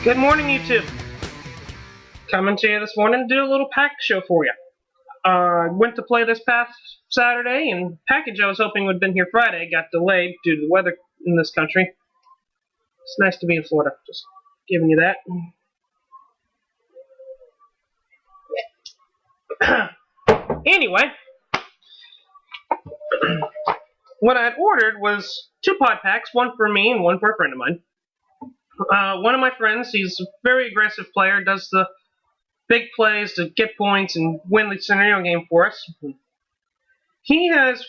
Good morning, YouTube. Coming to you this morning to do a little pack show for you. Went to play this past Saturday, and package I was hoping would have been here Friday got delayed due to the weather in this country. It's nice to be in Florida. Just giving you that. Anyway, what I had ordered was 2 Podpacks, one for me and one for a friend of mine. One of my friends, he's a very aggressive player, does the big plays to get points and win the scenario game for us. He has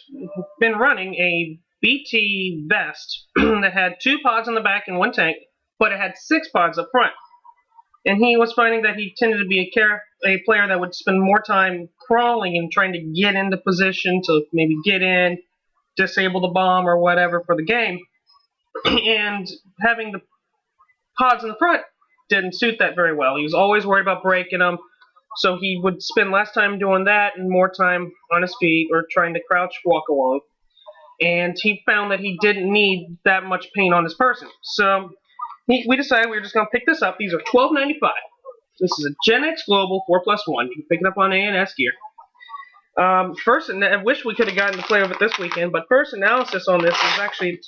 been running a BT vest that had 2 pods on the back and 1 tank, but it had 6 pods up front. And he was finding that he tended to be a player that would spend more time crawling and trying to get into position to maybe get in, disable the bomb or whatever for the game. And having the pods in the front didn't suit that very well. He was always worried about breaking them, so he would spend less time doing that and more time on his feet or trying to crouch walk along. And he found that he didn't need that much paint on his person. So we decided we were just going to pick this up. These are $12.95. This is a Gen X Global 4+1. You can pick it up on A&S Gear. First, and I wish we could have gotten to play with it this weekend, but first analysis on this is actually,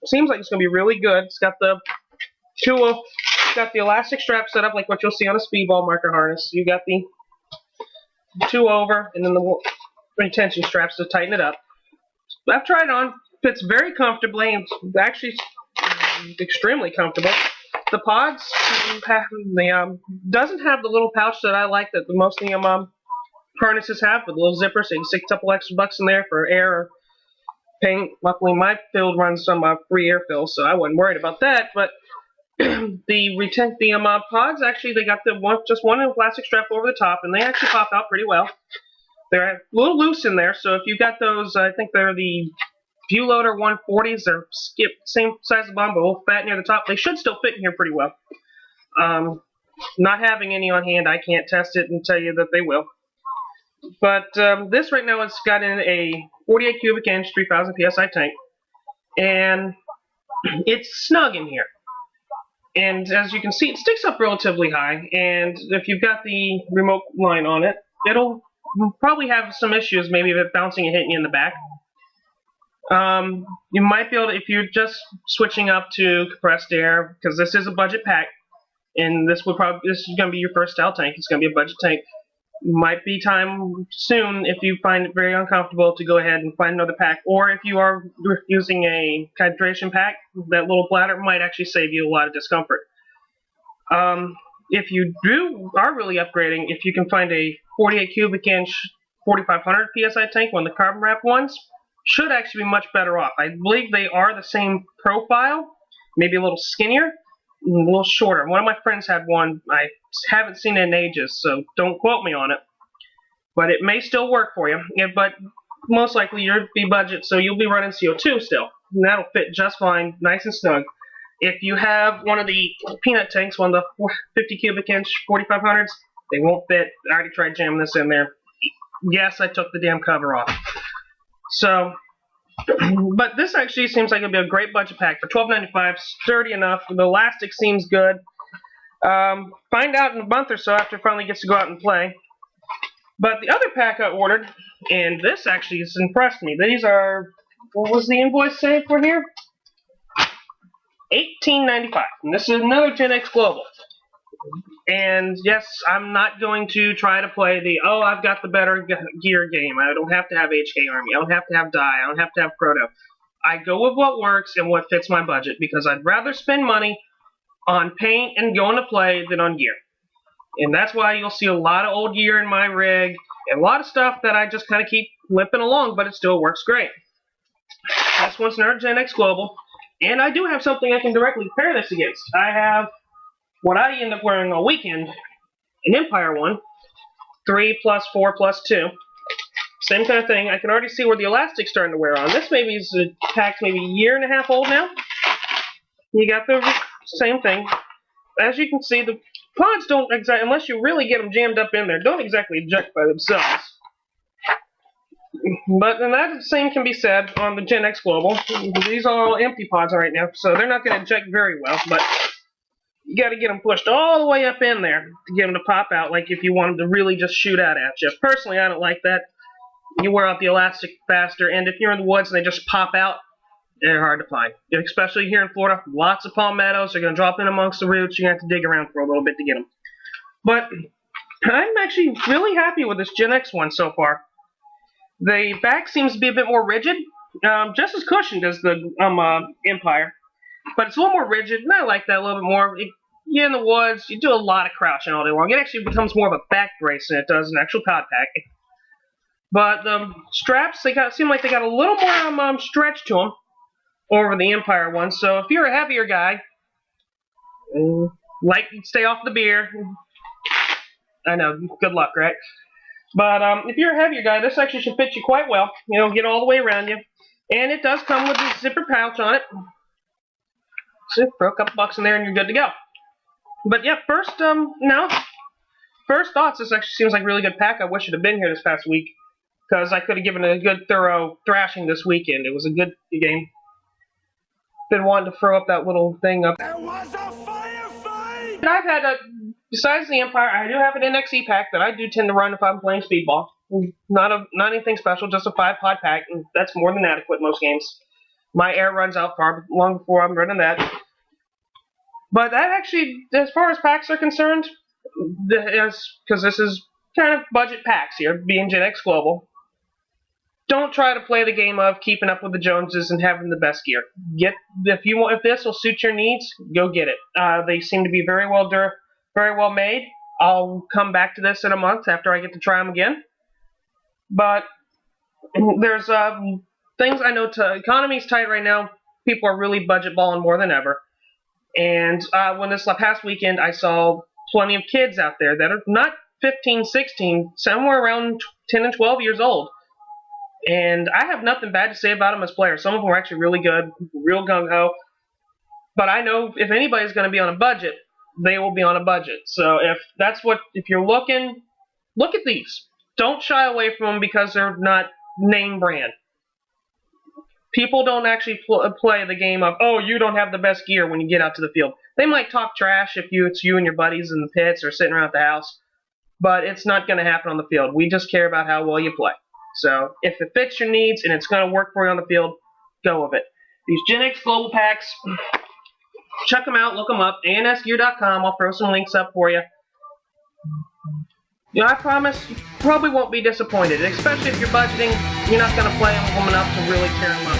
seems like it's going to be really good. It's got the got the elastic strap set up like what you'll see on a speedball marker harness. You got the 2 over and then the retention straps to tighten it up. I've tried it on. Fits very comfortably and actually extremely comfortable. The pods doesn't have the little pouch that I like that most of the harnesses have with a little zipper, so you can stick a couple extra bucks in there for air or paint. Luckily, my field runs some free air fill, so I wasn't worried about that. But the pods, actually, they got just one plastic strap over the top, and they actually pop out pretty well. They're a little loose in there, so if you got those, I think they're the View Loader 140s. They're same size as the bomb, but a little fat near the top. They should still fit in here pretty well. Not having any on hand, I can't test it and tell you that they will. But this right now has got in a 48 cubic inch, 3,000 psi tank, and it's snug in here. And as you can see, it sticks up relatively high, and if you've got the remote line on it, it'll probably have some issues, maybe of it bouncing and hitting you in the back. You might be able to, if you're just switching up to compressed air, because this is a budget pack, and this is going to be your first style tank. It's going to be a budget tank. Might be time soon, if you find it very uncomfortable, to go ahead and find another pack. Or if you are using a hydration pack, that little bladder might actually save you a lot of discomfort. If you are really upgrading, if you can find a 48 cubic inch 4500 psi tank, one of the carbon wrap ones, should actually be much better off. I believe they are the same profile, maybe a little skinnier, a little shorter. One of my friends had one. I haven't seen it in ages, so don't quote me on it. But it may still work for you. Yeah, but most likely you'll be budget, so you'll be running CO2 still. And that'll fit just fine, nice and snug. If you have one of the peanut tanks, one of the 50 cubic inch 4500s, they won't fit. I already tried jamming this in there. Yes, I took the damn cover off. So, but this actually seems like it'll be a great budget pack for $12.95. Sturdy enough. The elastic seems good. Find out in a month or so after it finally gets to go out and play. But the other pack I ordered, and this actually has impressed me. These are, what was the invoice say for here? $18.95. And this is another Gen X Global. And yes, I'm not going to try to play the, oh, I've got the better gear game. I don't have to have HK Army. I don't have to have Die. I don't have to have Proto. I go with what works and what fits my budget, because I'd rather spend money on paint and going to play than on gear. And that's why you'll see a lot of old gear in my rig and a lot of stuff that I just kind of keep limping along, but it still works great. This one's another Gen X Global, and I do have something I can directly pair this against. I have what I end up wearing all weekend, an Empire one, 3 + 4 + 2. Same kind of thing. I can already see where the elastic's starting to wear on. This maybe is a pack maybe a year and a half old now. You got the same thing. As you can see, the pods don't exactly, unless you really get them jammed up in there, don't exactly eject by themselves. But and that same can be said on the Gen X Global. These are all empty pods right now, so they're not going to eject very well. But you got to get them pushed all the way up in there to get them to pop out, like if you want them to really just shoot out at you. Personally, I don't like that. You wear out the elastic faster, and if you're in the woods and they just pop out, they're hard to find. Especially here in Florida, lots of palmettos. They're going to drop in amongst the roots. You're going to have to dig around for a little bit to get them. But I'm actually really happy with this Gen X one so far. The back seems to be a bit more rigid, just as cushioned as the Empire. But it's a little more rigid, and I like that a little bit more. You're in the woods, you do a lot of crouching all day long. It actually becomes more of a back brace than it does an actual pod pack. But the straps, seem like they got a little more stretch to them over the Empire one. So if you're a heavier guy, stay off the beer. I know, good luck, right? But if you're a heavier guy, this actually should fit you quite well. You know, get all the way around you. And it does come with a zipper pouch on it. So throw a couple bucks in there and you're good to go. But yeah, first thoughts, this actually seems like a really good pack. I wish it had been here this past week, because I could have given it a good thorough thrashing this weekend. It was a good game. Been wanting to throw up that little thing up. There was a firefight! And I've had besides the Empire, I do have an NXE pack that I do tend to run if I'm playing Speedball. Not anything special, just a 5-pod pack, and that's more than adequate in most games. My air runs out long before I'm running that. But that actually, as far as packs are concerned, because this is kind of budget packs here, being Gen X Global, don't try to play the game of keeping up with the Joneses and having the best gear. If this will suit your needs, go get it. They seem to be very well made. I'll come back to this in a month after I get to try them again. But there's things I know. Economy's tight right now. People are really budget balling more than ever. And when this past weekend, I saw plenty of kids out there that are not 15, 16, somewhere around 10 and 12 years old. And I have nothing bad to say about them as players. Some of them are actually really good, real gung-ho. But I know if anybody's going to be on a budget, they will be on a budget. So if you're looking, look at these. Don't shy away from them because they're not name brand. People don't actually play the game of, oh, you don't have the best gear when you get out to the field. They might talk trash if it's you and your buddies in the pits or sitting around the house, but it's not going to happen on the field. We just care about how well you play. So if it fits your needs and it's going to work for you on the field, go with it. These Gen X Global Packs, check them out, look them up, ansgear.com. I'll throw some links up for you. You know, I promise you probably won't be disappointed, especially if you're budgeting. You're not going to play them enough to really tear them up.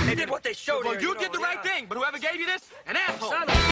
They did what they showed. Well, you did the right thing, but whoever gave you this, an asshole.